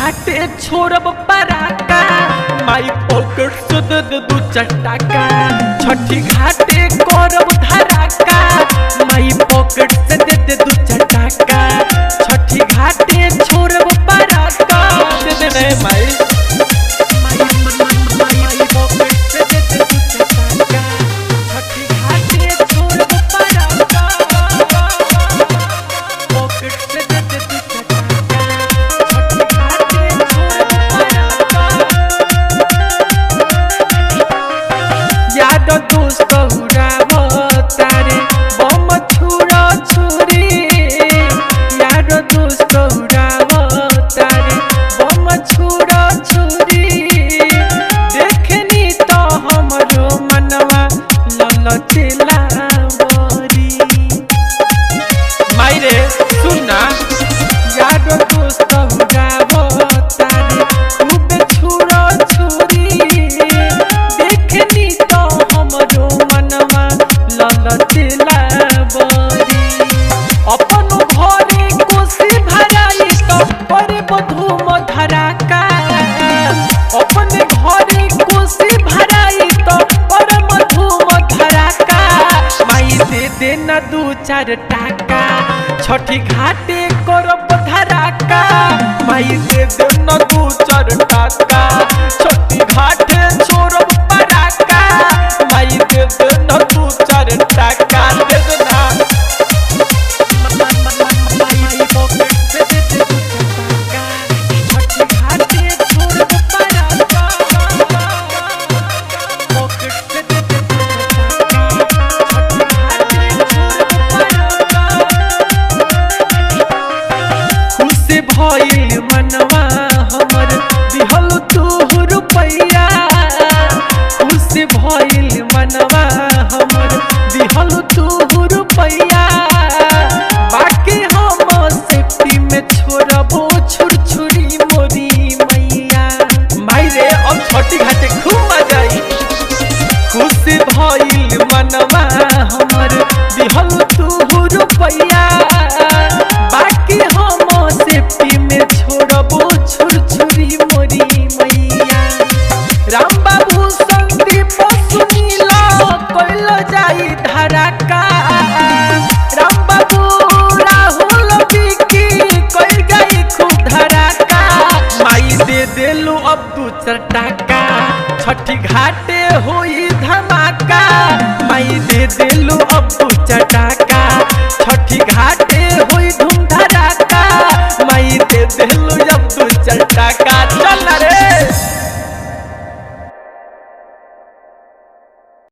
घाटे छोड़ब पराका my pocket से दे दे दू चटाका। छठी घाटे करब धराका माई पॉकेट से दे दे दू चटाका। छठी घाटे छोड़ब पराका दे दे रे माई पॉकेट से दे दे दू चटाका। छठी घाटे छोड़ब पराका पॉकेट से दे दे दू देना दू चार टाका। छठी घाटे करब धराका माई दे देना दू चार टाका। छठी घाटे छोड़ब पराका माई दे देना दू चार टाका। दे देना माई पॉकेट से दे दे दू टाका। छठी घाटे छोड़ब पराका पॉकेट से दे दे भइल मनवा हमर दिहल तू रुपैया। खुश भइल मनवा हमर दिहल तू रुपैया। बाकी हम सेफ्टी में छोड़बो छुरछुरी मोरी मैया। माई रे अब छठी घाटे खूब मजा आई। खुश भइल मनवा हमर दिहल तू रुपैया। बाकी हम सेफ्टी में छोड़बो छुरछुरी मोरी मैया। राम बाबू संदीप सुनीला कोइल जाई धराका। राम बाबू राहुल विकी कोइल जाई खूब धराका। माई दे देलू अब दू चार टाका।